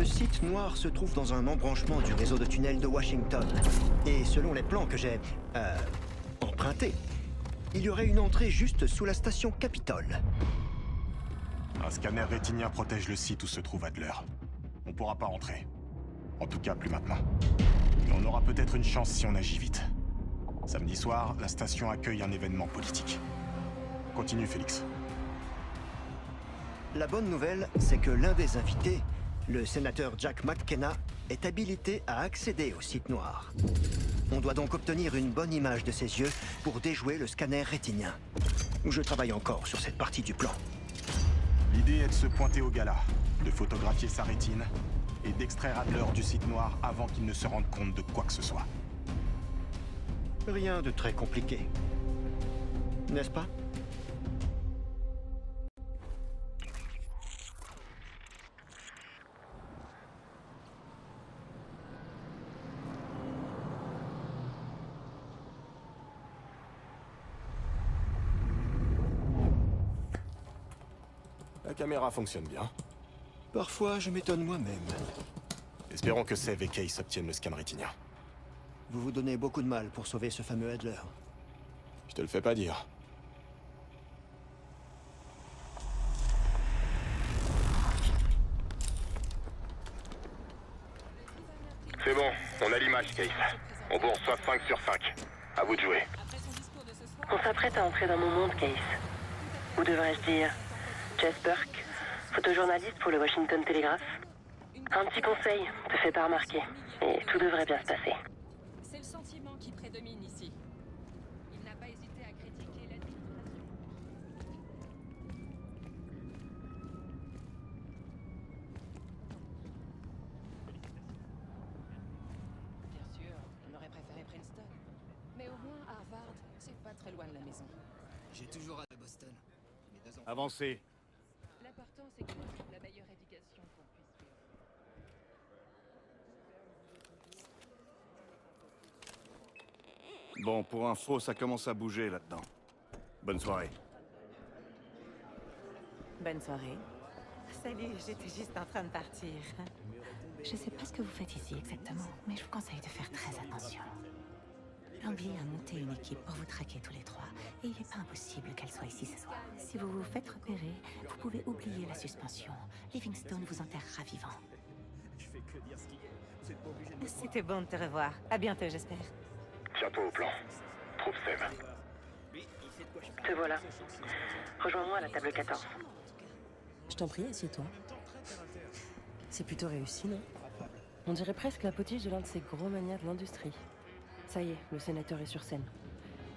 site noir se trouve dans un embranchement du réseau de tunnels de Washington. Et selon les plans que j'ai empruntés, il y aurait une entrée juste sous la station Capitol. Un scanner rétinien protège le site où se trouve Adler. On pourra pas rentrer. En tout cas, plus maintenant. Mais on aura peut-être une chance si on agit vite. Samedi soir, la station accueille un événement politique. Continue, Félix. La bonne nouvelle, c'est que l'un des invités, le sénateur Jack McKenna, est habilité à accéder au site noir. On doit donc obtenir une bonne image de ses yeux pour déjouer le scanner rétinien. Je travaille encore sur cette partie du plan. L'idée est de se pointer au gala, de photographier sa rétine et d'extraire Adler du site noir avant qu'il ne se rende compte de quoi que ce soit. Rien de très compliqué. N'est-ce pas? La caméra fonctionne bien. Parfois, je m'étonne moi-même. Espérons que Sev et Case obtiennent le scan rétinien. Vous vous donnez beaucoup de mal pour sauver ce fameux Adler. Je te le fais pas dire. C'est bon, on a l'image, Case. On vous reçoit 5 sur 5. À vous de jouer. On s'apprête à entrer dans mon monde, Case. Ou devrais-je dire, Jess Burke, photojournaliste pour le Washington Telegraph. Un petit conseil, te fais pas remarquer, et tout devrait bien se passer. C'est le sentiment qui prédomine ici. Il n'a pas hésité à critiquer l'administration. Bien sûr, on aurait préféré Princeton. Mais au moins, Harvard, c'est pas très loin de la maison. J'ai toujours hâte de Boston. Mes deux enfants. Avancez. L'important, c'est qu'on ait la meilleure éducation qu'on puisse faire. Bon, pour info, ça commence à bouger là-dedans. Bonne soirée. Bonne soirée. Salut, j'étais juste en train de partir. Je sais pas ce que vous faites ici exactement, mais je vous conseille de faire très attention. Langley a monté une équipe pour vous traquer tous les trois, et il n'est pas impossible qu'elle soit ici ce soir. Si vous vous faites repérer, vous pouvez oublier la suspension. Livingstone vous enterrera vivant. C'était bon de te revoir. À bientôt, j'espère. Tiens-toi au plan. Trouve Sev. Te voilà. Rejoins-moi à la table 14. Je t'en prie, assieds-toi. C'est plutôt réussi, non? On dirait presque la potiche de l'un de ces gros manias de l'industrie. Ça y est, le sénateur est sur scène.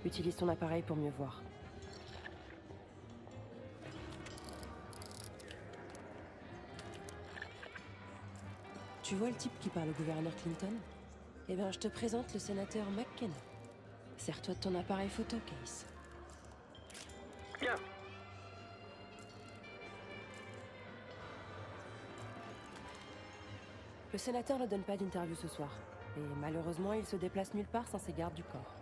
Utilise ton appareil pour mieux voir. Tu vois le type qui parle au gouverneur Clinton? Eh bien, je te présente le sénateur McKenna. Sers-toi de ton appareil photo, Case. Bien. Le sénateur ne donne pas d'interview ce soir. Et malheureusement, il se déplace nulle part sans ses gardes du corps.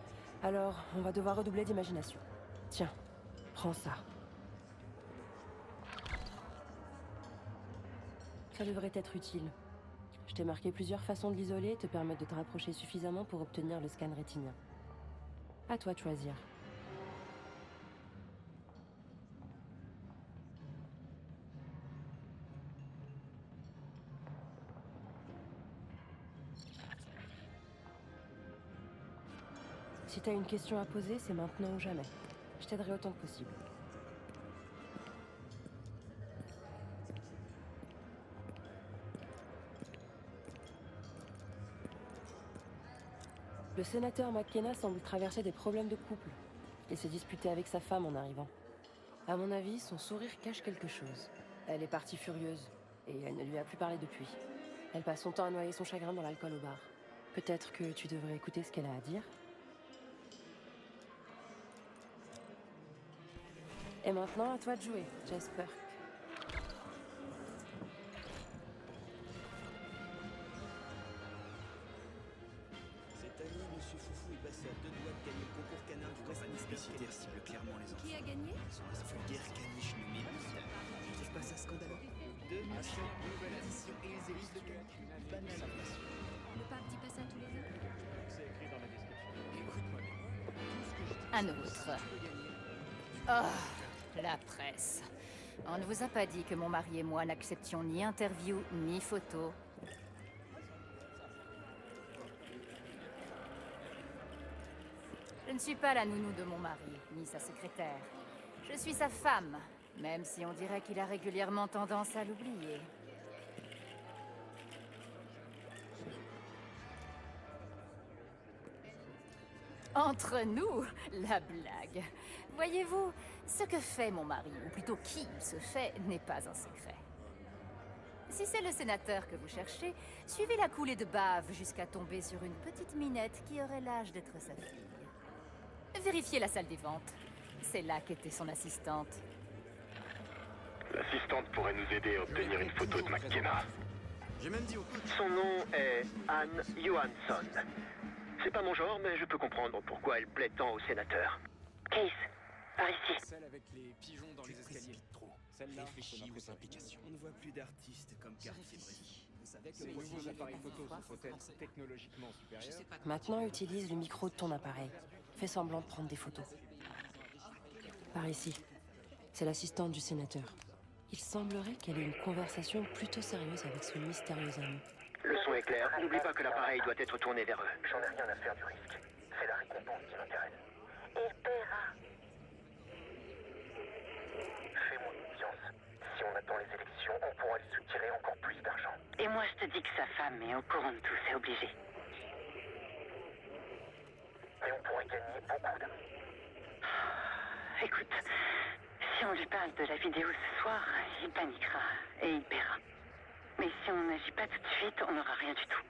Alors, on va devoir redoubler d'imagination. Tiens, prends ça. Ça devrait être utile. Je t'ai marqué plusieurs façons de l'isoler et te permettre de te rapprocher suffisamment pour obtenir le scan rétinien. À toi de choisir. Si t'as une question à poser, c'est maintenant ou jamais. Je t'aiderai autant que possible. Le sénateur McKenna semble traverser des problèmes de couple. Il s'est disputé avec sa femme en arrivant. À mon avis, son sourire cache quelque chose. Elle est partie furieuse, et elle ne lui a plus parlé depuis. Elle passe son temps à noyer son chagrin dans l'alcool au bar. Peut-être que tu devrais écouter ce qu'elle a à dire. Et maintenant, à toi de jouer, Jess Burke. Cette année, Monsieur Foufou est passé à 2 doigts de gagner le concours canard du campagne publicitaire cible clairement les enfants. Qui a gagné? Ils sont à ce vulgaire caniche nommé Bill. Je trouve pas ça scandaleux? 2, nouvelle édition et les élites de canicule. Banal. Le pape dit pas ça tous les jours. Écoute-moi bien. Tout ce que je dis, Un c'est autre. que si tu veux gagner, Oh, la presse. On ne vous a pas dit que mon mari et moi n'acceptions ni interview ni photo. Je ne suis pas la nounou de mon mari, ni sa secrétaire. Je suis sa femme, même si on dirait qu'il a régulièrement tendance à l'oublier. Entre nous, la blague. Voyez-vous, ce que fait mon mari, ou plutôt qui il se fait, n'est pas un secret. Si c'est le sénateur que vous cherchez, suivez la coulée de bave jusqu'à tomber sur une petite minette qui aurait l'âge d'être sa fille. Vérifiez la salle des ventes. C'est là qu'était son assistante. L'assistante pourrait nous aider à obtenir une photo de McKenna. J'ai même dit au coach. Son nom est Anne Johansson. C'est pas mon genre, mais je peux comprendre pourquoi elle plaît tant au sénateur. Case, par ici. celle avec les pigeons dans les escaliers. Trop. Celle-là, Réfléchis c'est ma aux préférée. implications. On ne voit plus d'artistes comme Cartier-Bresson. Vous savez que Ces nouveaux appareils photo sont peut-être technologiquement supérieurs. Maintenant, utilise le micro de ton appareil. Fais semblant de prendre des photos. Par ici. C'est l'assistante du sénateur. Il semblerait qu'elle ait une conversation plutôt sérieuse avec ce mystérieux ami. Le son est clair. N'oublie pas que l'appareil doit être tourné vers eux. J'en ai rien à faire du risque. C'est la récompense qui m'intéresse. Il paiera. Fais-moi confiance. Si on attend les élections, on pourra lui soutirer encore plus d'argent. Et moi, je te dis que sa femme est au courant de tout, c'est obligé. Mais on pourrait gagner beaucoup d'argent. Écoute, si on lui parle de la vidéo ce soir, il paniquera et il paiera. Mais si on n'agit pas tout de suite, on n'aura rien du tout.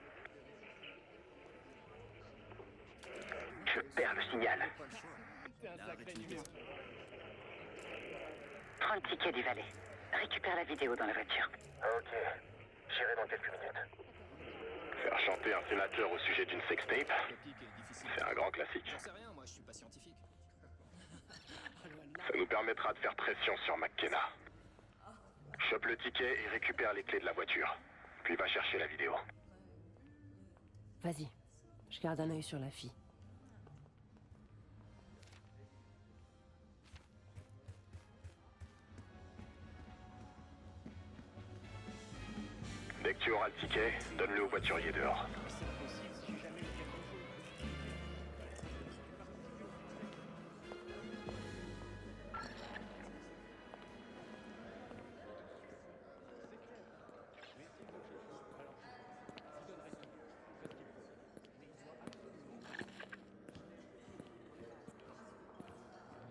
Je perds le signal. Prends le ticket du valet. Récupère la vidéo dans la voiture. Ok. J'irai dans quelques minutes. Faire chanter un sénateur au sujet d'une sextape, c'est un grand classique. J'en sais rien, moi, je suis pas scientifique. Ça nous permettra de faire pression sur McKenna. Chope le ticket et récupère les clés de la voiture. Puis va chercher la vidéo. Vas-y. Je garde un œil sur la fille. Dès que tu auras le ticket, donne-le au voiturier dehors.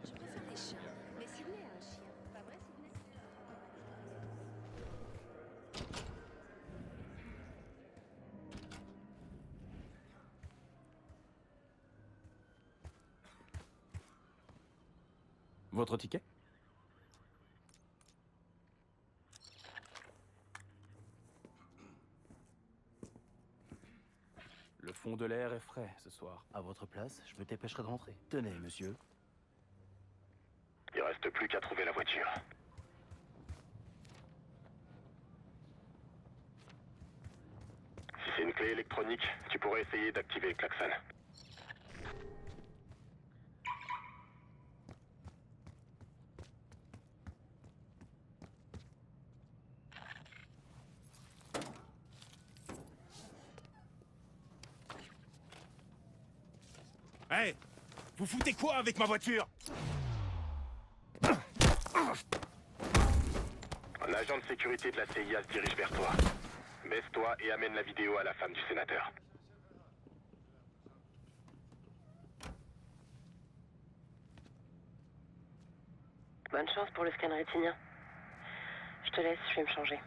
Je préfère les chiens. Mais Sydney a un chien. Pas vrai, Sydney? Votre ticket? Le fond de l'air est frais ce soir. À votre place, je me dépêcherai de rentrer. Tenez, monsieur. Il reste plus qu'à trouver la voiture. Si c'est une clé électronique, tu pourrais essayer d'activer le klaxon. Hey! Vous foutez quoi avec ma voiture? Un agent de sécurité de la CIA se dirige vers toi. Baisse-toi et amène la vidéo à la femme du sénateur. Bonne chance pour le scan rétinien. Je te laisse, je vais me changer.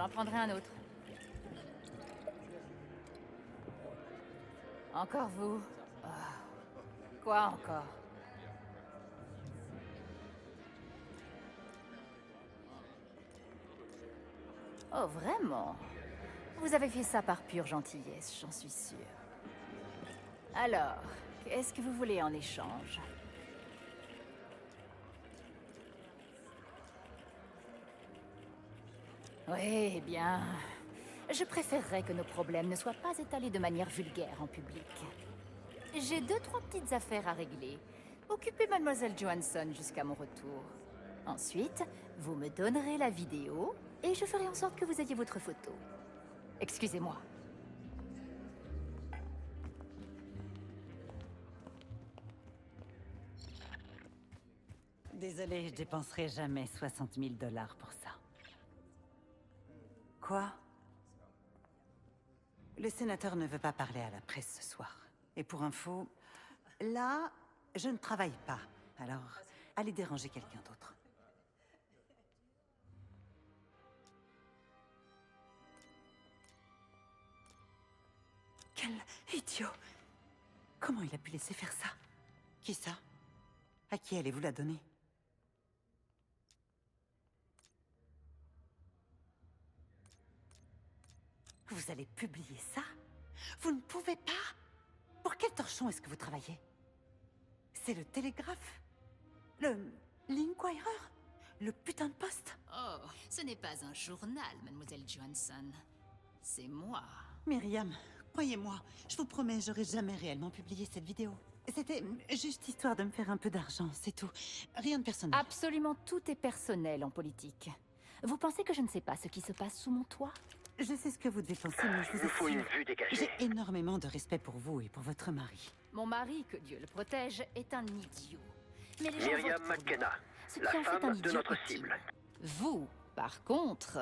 J'en prendrai un autre. Encore vous? Ah. Quoi encore? Oh, vraiment? Vous avez fait ça par pure gentillesse, j'en suis sûre. Alors, qu'est-ce que vous voulez en échange? Oui, bien. Je préférerais que nos problèmes ne soient pas étalés de manière vulgaire en public. J'ai 2-3 petites affaires à régler. Occupez Mademoiselle Johansson jusqu'à mon retour. Ensuite, vous me donnerez la vidéo et je ferai en sorte que vous ayez votre photo. Excusez-moi. Désolée, je dépenserai jamais 60 000 $ pour ça. Quoi? Le sénateur ne veut pas parler à la presse ce soir. Et pour info, là, je ne travaille pas. Alors, allez déranger quelqu'un d'autre. Quel idiot! Comment il a pu laisser faire ça? Qui ça? À qui allez-vous la donner? Vous allez publier ça? Vous ne pouvez pas? Pour quel torchon est-ce que vous travaillez? C'est le Télégraphe? Le... l'Inquirer? Le putain de poste? Oh, ce n'est pas un journal, Mademoiselle Johansson. C'est moi. Myriam, croyez-moi, je vous promets, j'aurais jamais réellement publié cette vidéo. C'était juste histoire de me faire un peu d'argent, c'est tout. Rien de personnel. Absolument tout est personnel en politique. Vous pensez que je ne sais pas ce qui se passe sous mon toit? Je sais ce que vous devez penser, mais je vous faut une assure, vue dégagée. j'ai énormément de respect pour vous et pour votre mari. Mon mari, que Dieu le protège, est un idiot. Mais les gens Myriam votent pour lui. McKenna, Ce la qui en fait femme un de idiot notre utile. cible. Vous, par contre...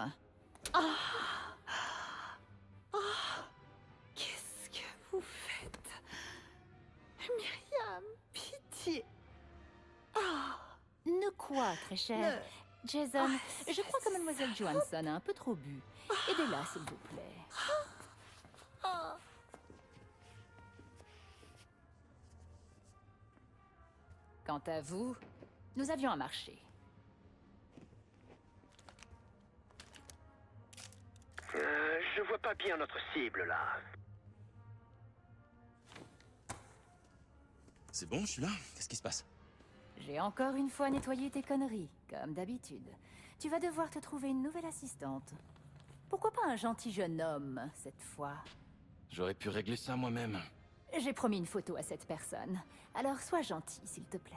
Qu'est-ce que vous faites? Myriam, pitié. Ne quoi, très cher? Jason, je crois que Mademoiselle Johansson a un peu trop bu. Aidez-la, s'il vous plaît. Quant à vous, nous avions un marché. Je vois pas bien notre cible, là. C'est bon, je suis là. Qu'est-ce qui se passe? J'ai encore une fois nettoyé tes conneries, comme d'habitude. Tu vas devoir te trouver une nouvelle assistante. Pourquoi pas un gentil jeune homme, cette fois? J'aurais pu régler ça moi-même. J'ai promis une photo à cette personne. Alors sois gentil, s'il te plaît.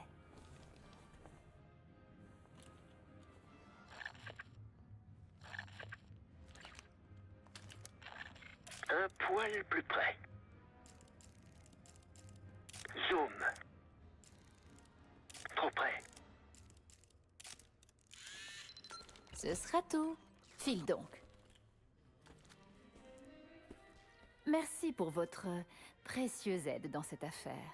Un poil plus près. Zoom. Trop près. Ce sera tout. File donc. Merci pour votre précieuse aide dans cette affaire.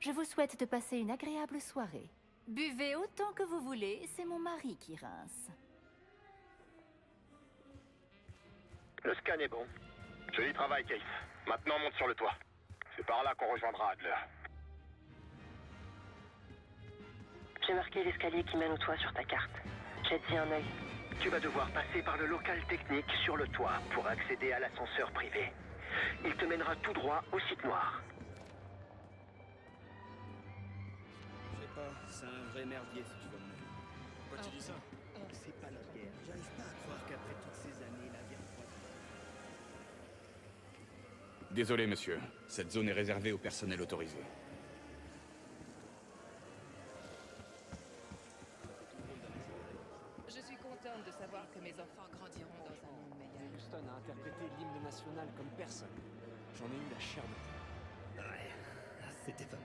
Je vous souhaite de passer une agréable soirée. Buvez autant que vous voulez, c'est mon mari qui rince. Le scan est bon. Joli travail, Case. Maintenant, monte sur le toit. C'est par là qu'on rejoindra Adler. J'ai marqué l'escalier qui mène au toit sur ta carte. Jette-y un œil. Tu vas devoir passer par le local technique sur le toit pour accéder à l'ascenseur privé. Il te mènera tout droit au site noir. Je sais pas, c'est un vrai merdier si tu veux me dire. Pourquoi tu dis ça? C'est pas la guerre. J'arrive pas à croire qu'après toutes ces années, la guerre froide... Désolé, monsieur. Cette zone est réservée au personnel autorisé. Je suis contente de savoir que mes enfants grandiront dans un monde meilleur. Houston a interprété l'hymne national comme personne. J'en ai eu la chair de poule. Ouais, c'était pas mal.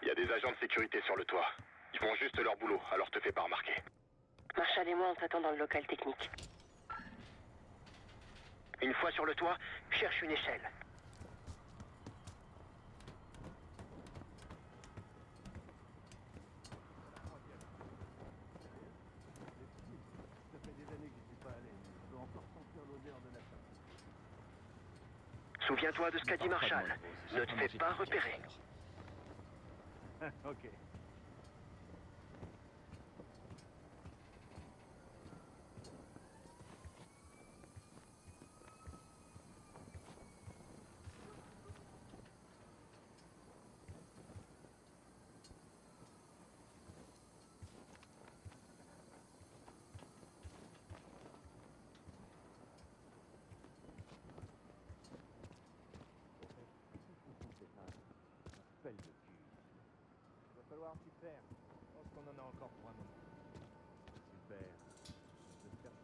Il y a des agents de sécurité sur le toit. Ils font juste leur boulot, alors te fais pas remarquer. Marshall et moi, on t'attend dans le local technique. Une fois sur le toit, cherche une échelle. Souviens-toi de ce qu'a dit Marshall. Ne te fais pas repérer. Ok. Il va falloir s'y faire. Je pense qu'on en a encore pour un moment. Super. J'espère que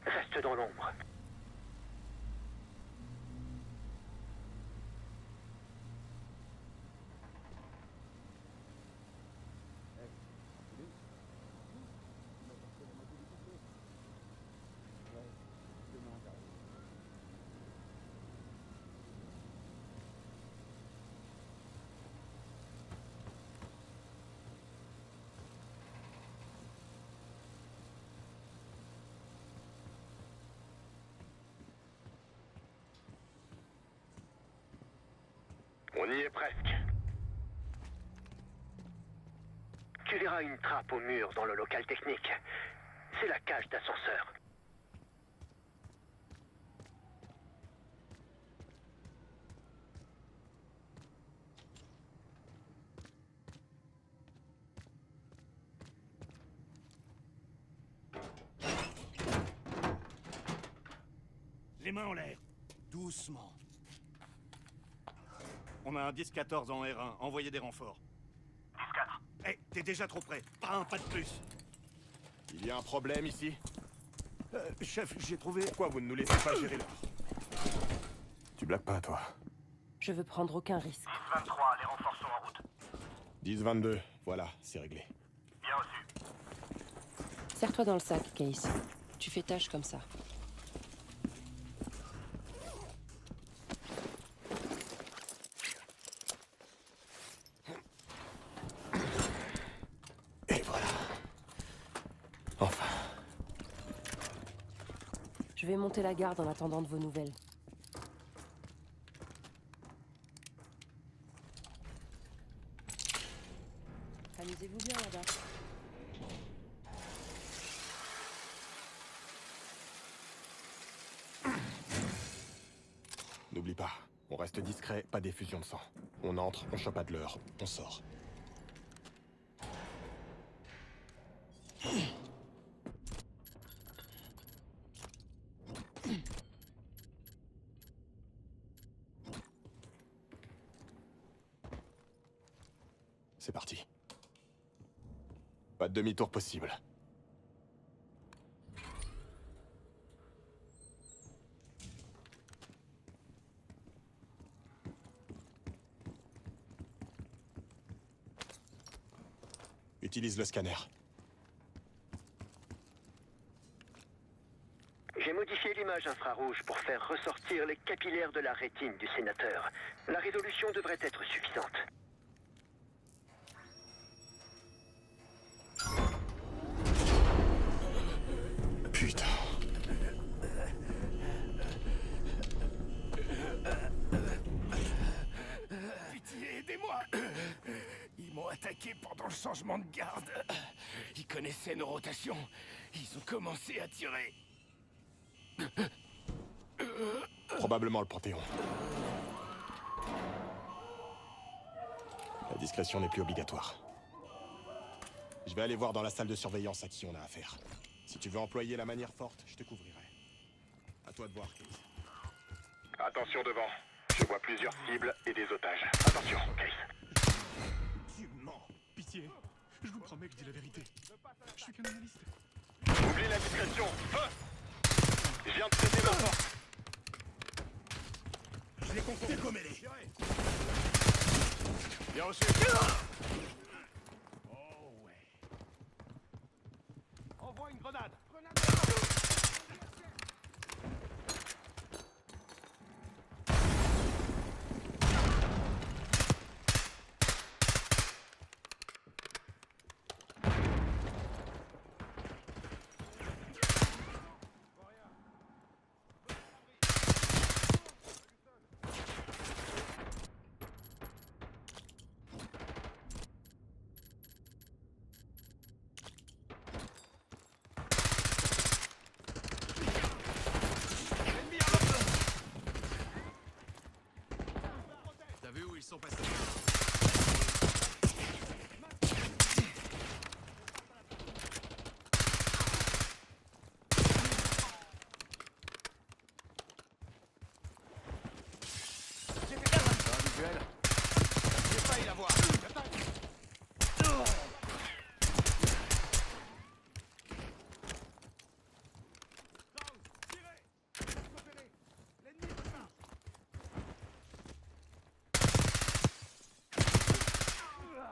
Reste dans l'ombre. On y est presque. Tu verras une trappe au mur dans le local technique. C'est la cage d'ascenseur. Les mains en l'air. Doucement. On a un 10-14 en R1. Envoyez des renforts. 10-4. Hé, t'es déjà trop près. Pas un pas de plus. Il y a un problème ici? Chef, j'ai trouvé... Pourquoi vous ne nous laissez pas gérer l'heure? Tu blagues pas, toi. Je veux prendre aucun risque. 10-23, les renforts sont en route. 10-22, voilà, c'est réglé. Bien reçu. Serre-toi dans le sac, Case. Tu fais tâche comme ça. Et voilà. Enfin. Je vais monter la garde en attendant de vos nouvelles. Amusez-vous bien là-bas. N'oublie pas, on reste discret, pas d'effusion de sang. On entre, on chope Adler, on sort. C'est parti. Pas de demi-tour possible. Utilise le scanner. J'ai modifié l'image infrarouge pour faire ressortir les capillaires de la rétine du sénateur. La résolution devrait être suffisante. Putain. Pitié, aidez-moi! Ils m'ont attaqué pendant le changement de garde. Ils connaissaient nos rotations. Ils ont commencé à tirer. Probablement le Panthéon. La discrétion n'est plus obligatoire. Je vais aller voir dans la salle de surveillance à qui on a affaire. Si tu veux employer la manière forte, je te couvrirai. À toi de voir, Case. Attention devant. Je vois plusieurs cibles et des otages. Attention, Case. Tu mens. Pitié. Je vous promets que je dis la vérité. Je suis qu'un analyste. Oublie la discrétion. Feu! Je viens de traiter ma force. Je les confonds. Décommez-les. Bien reçu. Oh ouais. Envoie une grenade. T'as vu où ils sont passés? J'ai failli l'avoir.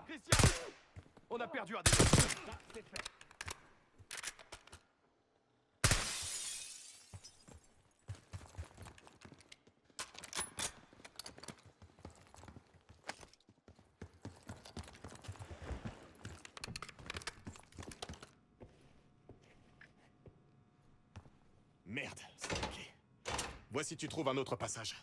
Christian, on a perdu un des deux. C'est fait. Merde, c'est bloqué. Vois si tu trouves un autre passage.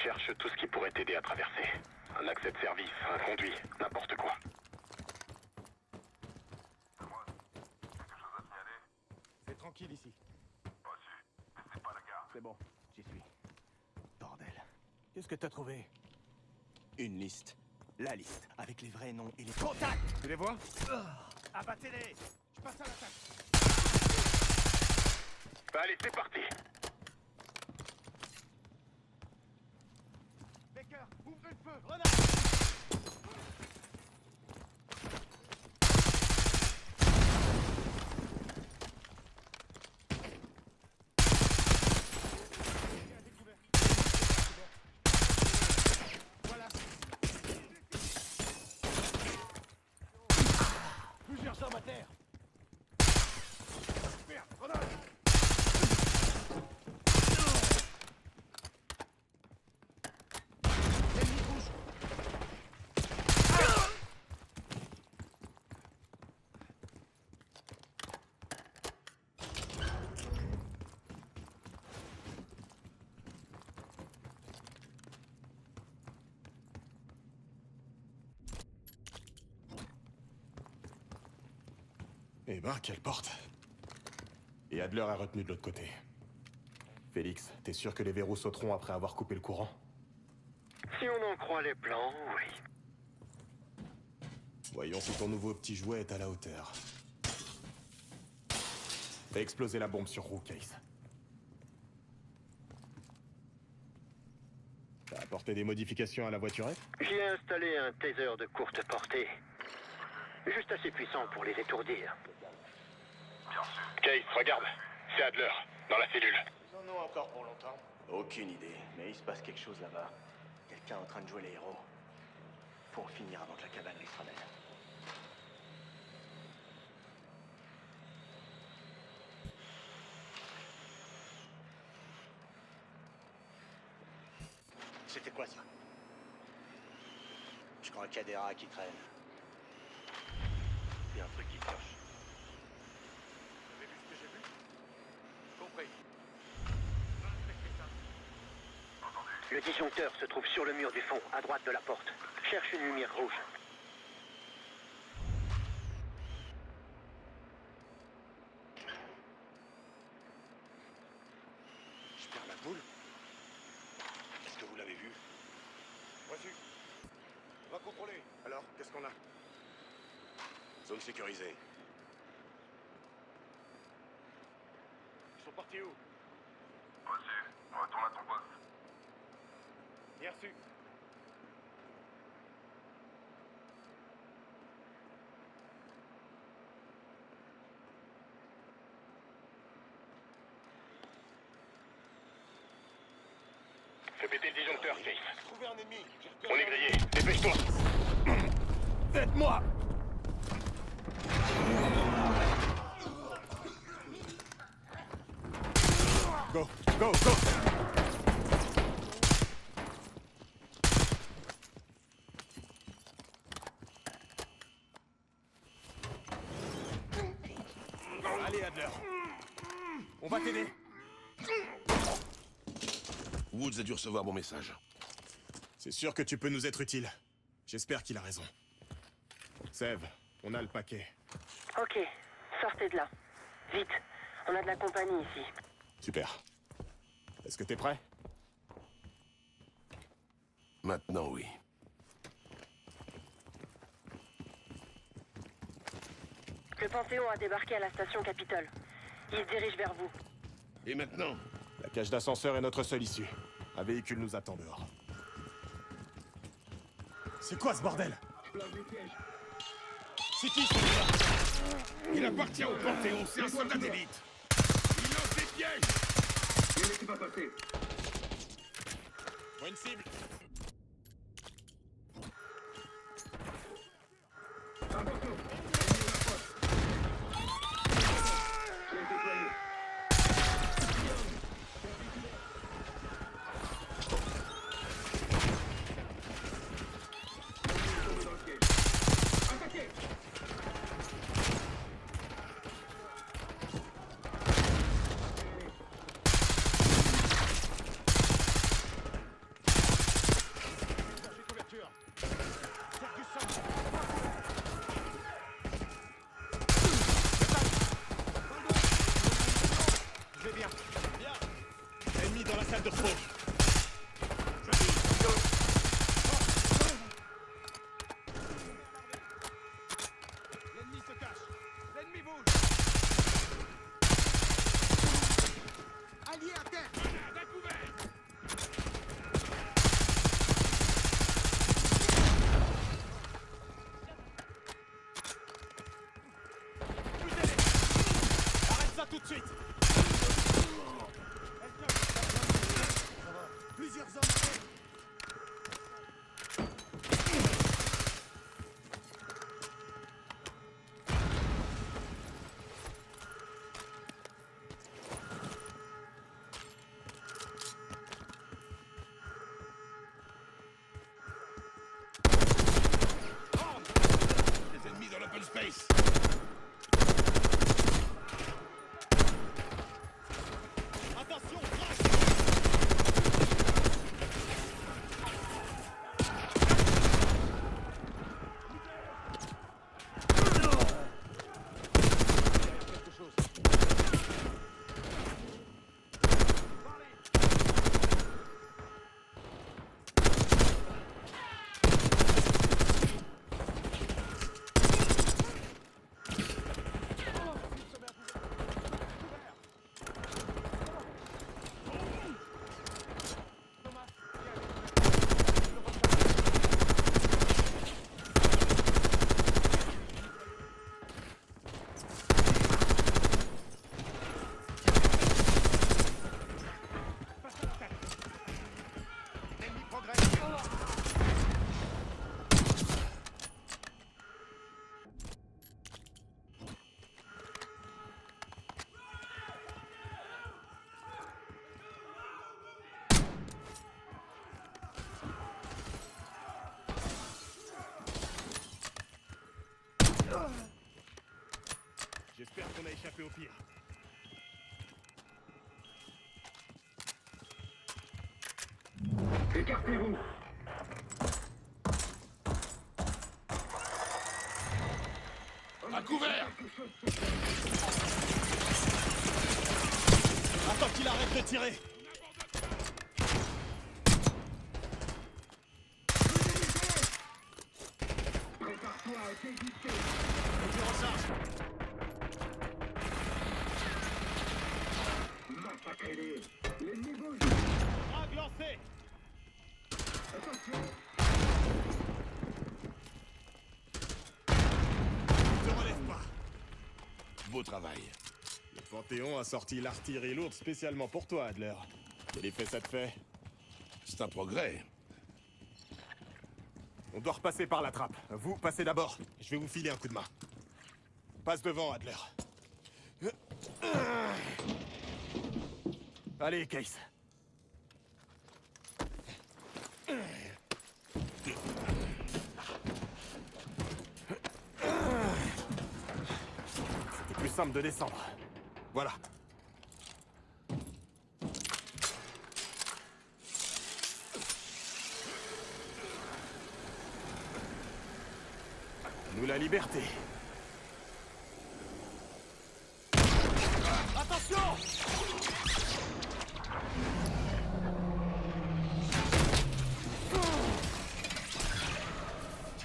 Cherche tout ce qui pourrait t'aider à traverser. Un accès de service, un conduit, n'importe quoi. C'est tranquille ici. C'est bon, j'y suis. Bordel. Qu'est-ce que t'as trouvé? Une liste. La liste, avec les vrais noms et les contacts. Tu les vois? Abattez-les. Je passe à l'attaque. Allez, c'est parti. Baker, ouvrez le feu. Grenade. Plusieurs hommes à terre. Merde, grenade. L'ennemi bouge. Eh ben, quelle porte. Et Adler a retenu de l'autre côté. Félix, t'es sûr que les verrous sauteront après avoir coupé le courant? Si on en croit les plans, oui. Voyons si ton nouveau petit jouet est à la hauteur. Fais exploser la bombe sur Roux, Case. Ça a Apporter des modifications à la voiturette? J'y ai installé un taser de courte portée. Juste assez puissant pour les étourdir. Case, regarde. C'est Adler, dans la cellule. Ils en ont encore pour longtemps? Aucune idée, mais il se passe quelque chose là-bas. Quelqu'un en train de jouer les héros. Faut en finir avant que la cavalerie se ramène. C'était quoi ça? Je crois qu'il y a des rats qui traînent. Il y a un truc qui cloche. Vous avez vu ce que j'ai vu? Compris. Le disjoncteur se trouve sur le mur du fond, à droite de la porte. Cherche une lumière rouge. Je perds la boule? Est-ce que vous l'avez vu? Reçu. On va contrôler. Alors, qu'est-ce qu'on a? Zone sécurisée. Ils sont partis où? Reçu. Retourne à ton poste. Bien reçu. Fais péter le disjoncteur, Case. J'ai trouvé un ennemi. On est grillé. Dépêche-toi. Aide-moi! Go, go, go! Allez, Adler. On va t'aider. Woods a dû recevoir mon message. C'est sûr que tu peux nous être utile. J'espère qu'il a raison. Sève, on a le paquet. Ok, sortez de là. Vite, on a de la compagnie ici. Super. Est-ce que t'es prêt? Maintenant, oui. Le Panthéon a débarqué à la station Capitole. Il se dirige vers vous. Et maintenant? La cage d'ascenseur est notre seule issue. Un véhicule nous attend dehors. C'est quoi ce bordel? C'est qui celui-là? Il appartient au Panthéon, c'est un soldat d'élite. Il lance des pièges. Il n'est pas passé. Vois une cible. J'espère qu'on a échappé au pire. Écartez-vous. À couvert! Attends qu'il arrête de tirer! Prépare-toi à t'éviter. Voiture en charge! Massacrez-les. L'ennemi bouge. Frag lancé! Attention. Ne relève pas! Beau travail. Le Panthéon a sorti l'artillerie lourde spécialement pour toi, Adler. Quel effet ça te fait? C'est un progrès. On doit repasser par la trappe. Vous, passez d'abord. Je vais vous filer un coup de main. Passe devant, Adler. Allez, Case. C'est plus simple de descendre. Voilà. Nous la liberté. Attention!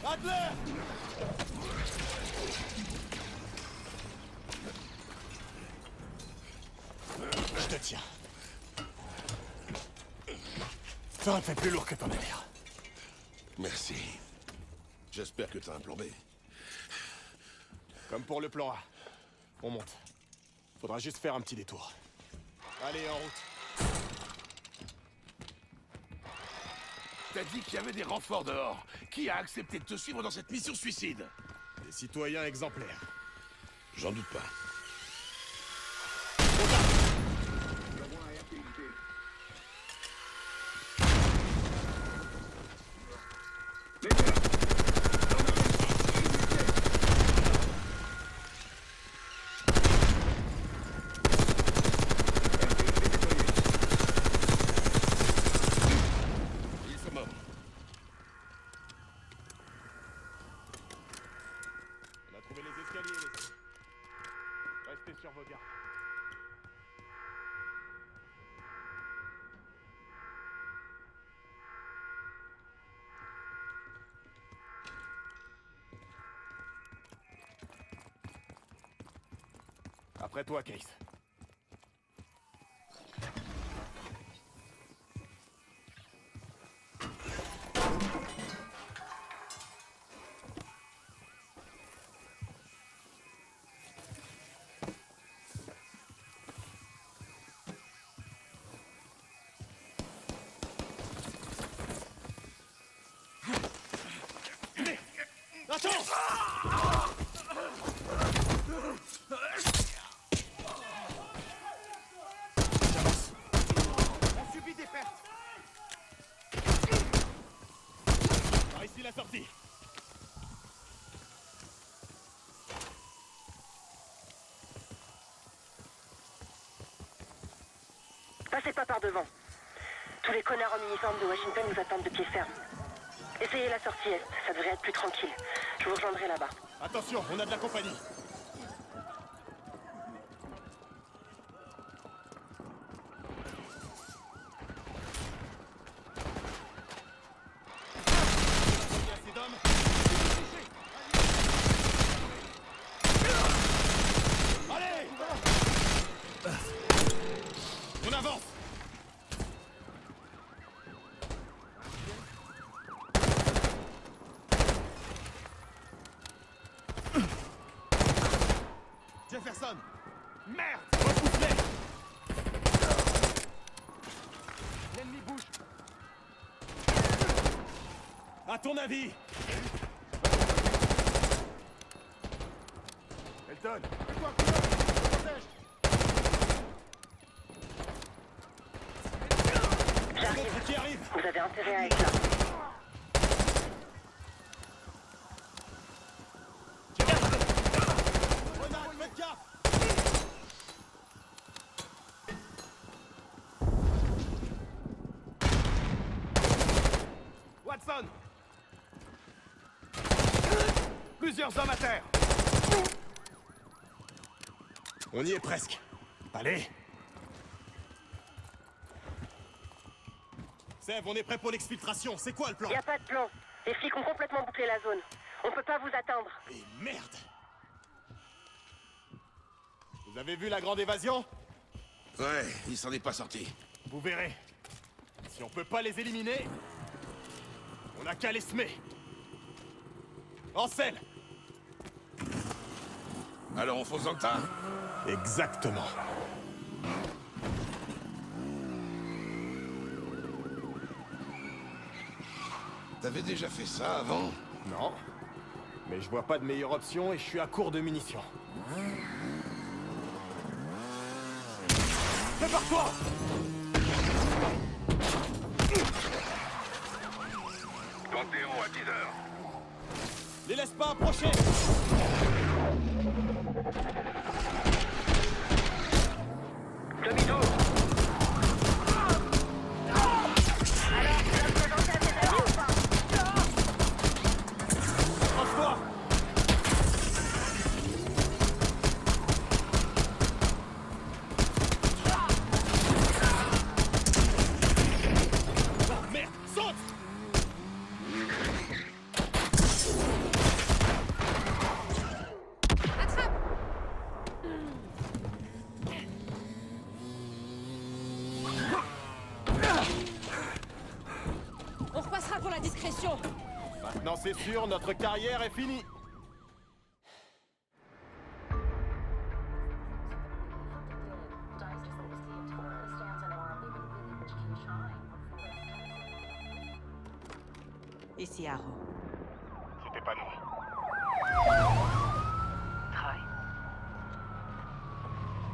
Adler! Je te tiens. Ça aurait fait plus lourd que ton l'air. Merci. J'espère que t'as un plan B. Comme pour le plan A. On monte. Faudra juste faire un petit détour. Allez, en route. T'as dit qu'il y avait des renforts dehors. Qui a accepté de te suivre dans cette mission suicide? Des citoyens exemplaires. J'en doute pas. Ils sont morts. On a trouvé les escaliers, les amis. Restez sur vos gardes. Après toi, Case. Attends! On subit des pertes. Par ici la sortie. Passez pas par devant. Tous les connards en uniforme de Washington nous attendent de pied ferme. Essayez la sortie est, ça devrait être plus tranquille. Je vous rejoindrai là-bas. Attention, on a de la compagnie. Allez! On avance. Jefferson! Merde! Repousse-les. L'ennemi bouge! À ton avis? Elton! Fais-toi un coup d'œil! Je te protège! J'arrive. Qui arrive? Vous avez intérêt à être là. Watson! Plusieurs hommes à terre! On y est presque. Allez. Sèvres, on est prêt pour l'exfiltration. C'est quoi le plan? Y a pas de plan. Les flics ont complètement bouclé la zone. On peut pas vous attendre. Et merde! Vous avez vu la grande évasion? Ouais, il s'en est pas sorti. Vous verrez. Si on peut pas les éliminer, on a qu'à les semer. En selle! Alors on fonce dans le tas? Exactement. T'avais déjà fait ça avant? Non. Mais je vois pas de meilleure option et je suis à court de munitions. Prépare-toi! Panthéon à 10h. Les laisse pas approcher! Demi-tour. Alors, tu vas me présenter à tes amis ou pas? Lance-toi! Oh merde! Saute! On repassera pour la discrétion. Maintenant c'est sûr, notre carrière est finie. Ici Arrow. C'était pas nous. Troy.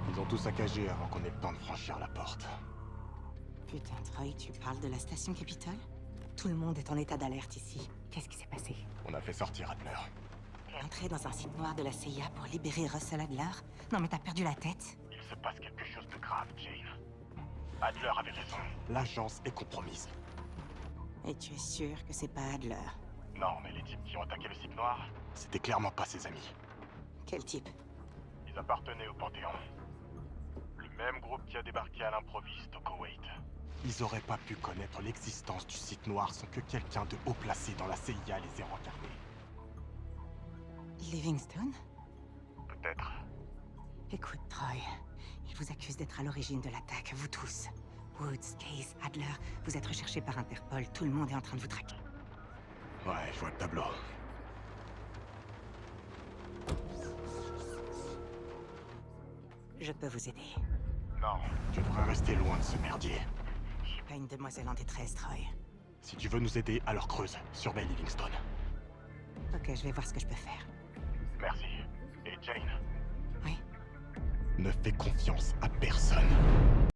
Ils ont tout saccagé avant qu'on ait le temps de franchir la porte. Putain, Troy, tu parles de la station Capitol? Tout le monde est en état d'alerte ici. Qu'est-ce qui s'est passé? On a fait sortir Adler. T'es entré dans un site noir de la CIA pour libérer Russell Adler? Non mais t'as perdu la tête? Il se passe quelque chose de grave, Jane. Adler avait raison. L'agence est compromise. Et tu es sûr que c'est pas Adler? Non, mais les types qui ont attaqué le site noir, c'était clairement pas ses amis. Quel type? Ils appartenaient au Panthéon. Le même groupe qui a débarqué à l'improviste au Koweït. Ils auraient pas pu connaître l'existence du site noir sans que quelqu'un de haut placé dans la CIA les ait rencarnés. Livingstone? Peut-être. Écoute, Troy, ils vous accusent d'être à l'origine de l'attaque, vous tous. Woods, Case, Adler, vous êtes recherchés par Interpol, tout le monde est en train de vous traquer. Ouais, je vois le tableau. Je peux vous aider. Non, tu devrais rester loin de ce merdier. Je suis pas une demoiselle en détresse, Troy. Si tu veux nous aider, alors creuse. Surveille Livingstone. Ok, je vais voir ce que je peux faire. Merci. Et Jane? Oui? Ne fais confiance à personne.